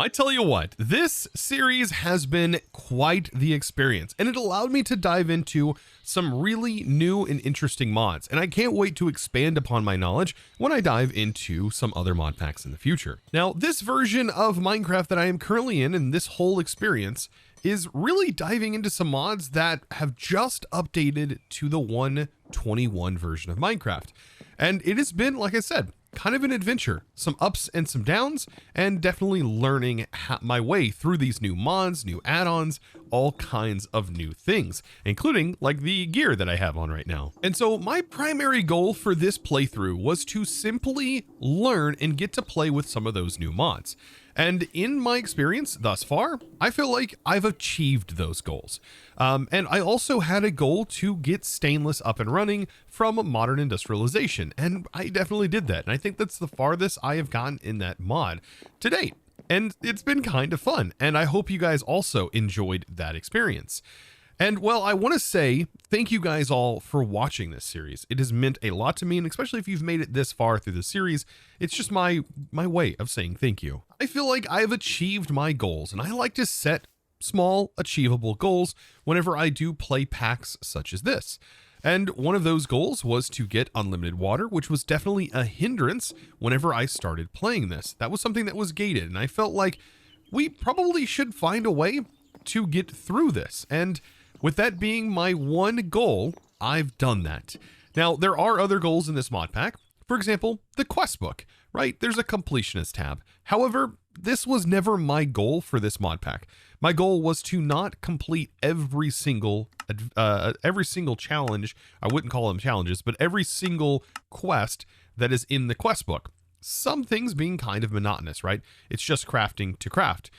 I tell you what, this series has been quite the experience, and it allowed me to dive into some really new and interesting mods, and I can't wait to expand upon my knowledge when I dive into some other mod packs in the future. Now, this version of Minecraft that I am currently in, and this whole experience, is really diving into some mods that have just updated to the 1.21 version of Minecraft. And it has been, like I said, kind of an adventure, some ups and some downs, and definitely learning my way through these new mods, new add-ons, all kinds of new things, including like the gear that I have on right now. And so my primary goal for this playthrough was to simply learn and get to play with some of those new mods. And in my experience thus far, I feel like I've achieved those goals. And I also had a goal to get stainless up and running from modern industrialization. And I definitely did that. And I think that's the farthest I have gotten in that mod to date. And it's been kind of fun. And I hope you guys also enjoyed that experience. And well, I want to say thank you guys all for watching this series. It has meant a lot to me, and especially if you've made it this far through the series, it's just my way of saying thank you. I feel like I've achieved my goals, and I like to set small, achievable goals whenever I do play packs such as this. And one of those goals was to get unlimited water, which was definitely a hindrance whenever I started playing this. That was something that was gated, and I felt like we probably should find a way to get through this. And with that being my one goal, I've done that. Now, there are other goals in this mod pack. For example, the quest book, right? There's a completionist tab. However, this was never my goal for this mod pack. My goal was to not complete every single challenge. I wouldn't call them challenges, but every single quest that is in the quest book. Some things being kind of monotonous, right? It's just crafting to craft.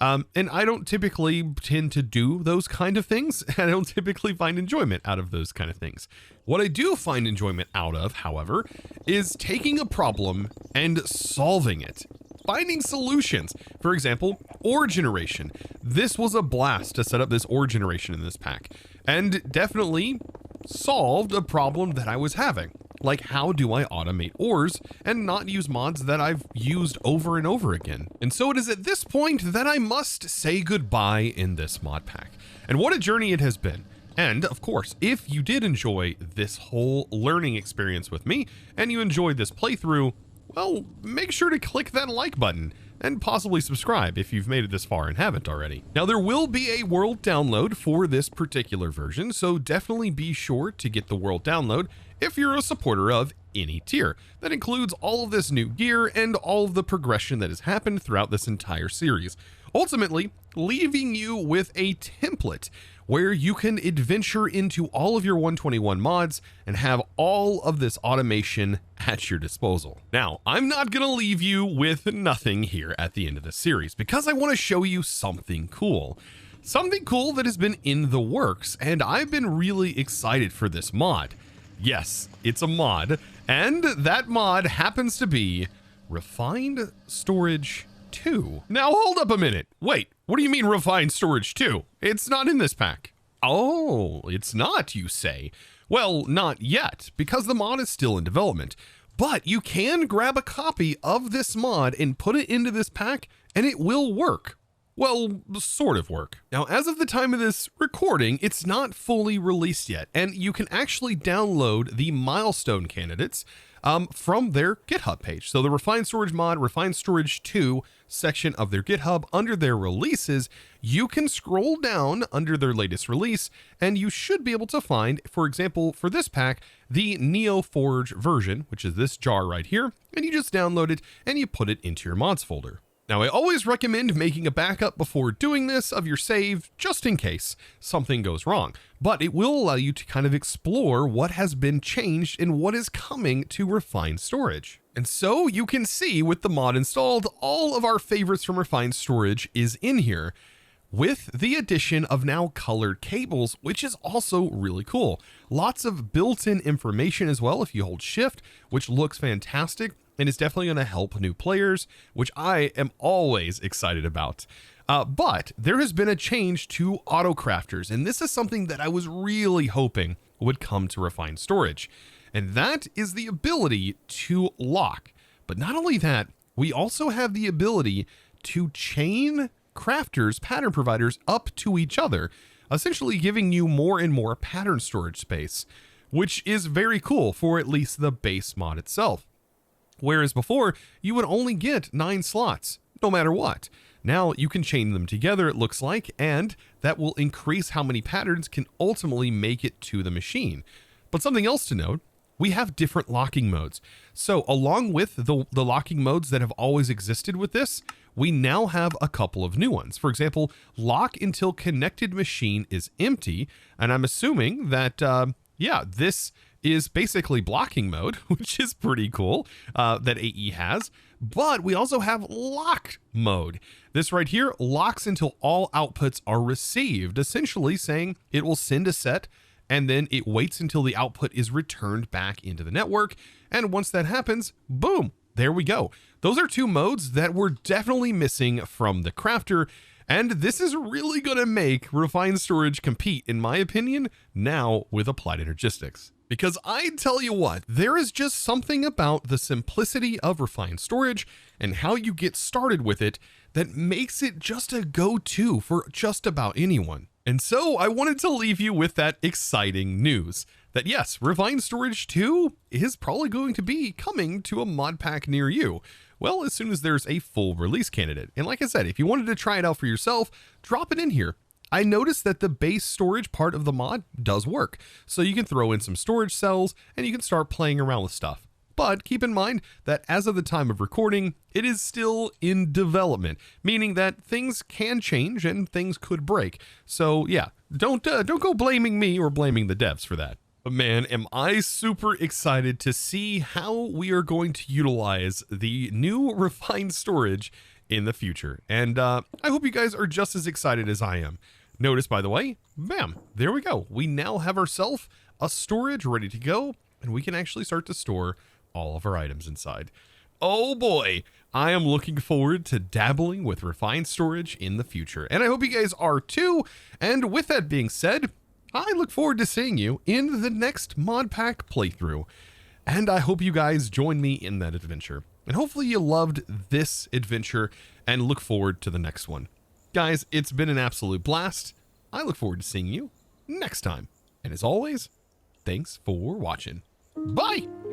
And I don't typically tend to do those kind of things. I don't typically find enjoyment out of those kind of things. What I do find enjoyment out of, however, is taking a problem and solving it. Finding solutions. For example, ore generation. This was a blast to set up this ore generation in this pack, and definitely solved a problem that I was having. Like, how do I automate ores and not use mods that I've used over and over again? And so it is at this point that I must say goodbye in this mod pack. And what a journey it has been. And of course, if you did enjoy this whole learning experience with me and you enjoyed this playthrough, well, make sure to click that like button and possibly subscribe if you've made it this far and haven't already. Now, there will be a world download for this particular version, so definitely be sure to get the world download if you're a supporter of any tier. That includes all of this new gear and all of the progression that has happened throughout this entire series, ultimately leaving you with a template where you can adventure into all of your 121 mods and have all of this automation at your disposal. Now, I'm not gonna leave you with nothing here at the end of the series because I want to show you something cool. Something cool that has been in the works, and I've been really excited for this mod. Yes, it's a mod, and that mod happens to be Refined Storage 2. Now hold up a minute. Wait, what do you mean Refined Storage 2? It's not in this pack. Oh, it's not, you say? Well, not yet, because the mod is still in development. But you can grab a copy of this mod and put it into this pack, and it will work. Well, sort of work. Now, as of the time of this recording, it's not fully released yet, and you can actually download the milestone candidates from their GitHub page. So the Refined Storage mod, Refined Storage 2 section of their GitHub, under their releases, you can scroll down under their latest release, and you should be able to find, for example, for this pack, the NeoForge version, which is this jar right here, and you just download it and you put it into your mods folder. Now, I always recommend making a backup before doing this of your save, just in case something goes wrong, but it will allow you to kind of explore what has been changed and what is coming to Refined Storage. And so you can see with the mod installed, all of our favorites from Refined Storage is in here, with the addition of now colored cables, which is also really cool. Lots of built-in information as well if you hold shift, which looks fantastic. And it's definitely going to help new players, which I am always excited about. But there has been a change to auto crafters, and this is something that I was really hoping would come to Refined Storage. And that is the ability to lock. But not only that, we also have the ability to chain crafters, pattern providers up to each other, essentially giving you more and more pattern storage space, which is very cool for at least the base mod itself. Whereas before, you would only get 9 slots, no matter what. Now you can chain them together, it looks like, and that will increase how many patterns can ultimately make it to the machine. But something else to note, we have different locking modes. So along with the locking modes that have always existed with this, we now have a couple of new ones. For example, lock until connected machine is empty. And I'm assuming that, this is basically blocking mode, which is pretty cool that AE has. But we also have lock mode. This right here locks until all outputs are received, essentially saying it will send a set and then it waits until the output is returned back into the network. And once that happens, boom, there we go. Those are 2 modes that were definitely missing from the crafter. And this is really going to make refined storage compete, in my opinion, now with applied energistics. Because I tell you what, there is just something about the simplicity of refined storage and how you get started with it that makes it just a go-to for just about anyone. And so I wanted to leave you with that exciting news that yes, Refined Storage 2 is probably going to be coming to a mod pack near you. Well, as soon as there's a full release candidate. And like I said, if you wanted to try it out for yourself, drop it in here. I noticed that the base storage part of the mod does work. So you can throw in some storage cells and you can start playing around with stuff. But keep in mind that as of the time of recording, it is still in development, meaning that things can change and things could break. So yeah, don't go blaming me or blaming the devs for that. But man, am I super excited to see how we are going to utilize the new refined storage in the future. And I hope you guys are just as excited as I am. Notice, by the way, bam, there we go. We now have ourselves a storage ready to go, and we can actually start to store all of our items inside. Oh boy, I am looking forward to dabbling with refined storage in the future, and I hope you guys are too. And with that being said, I look forward to seeing you in the next mod pack playthrough, and I hope you guys join me in that adventure. And hopefully you loved this adventure and look forward to the next one. Guys, it's been an absolute blast. I look forward to seeing you next time. And as always, thanks for watching. Bye!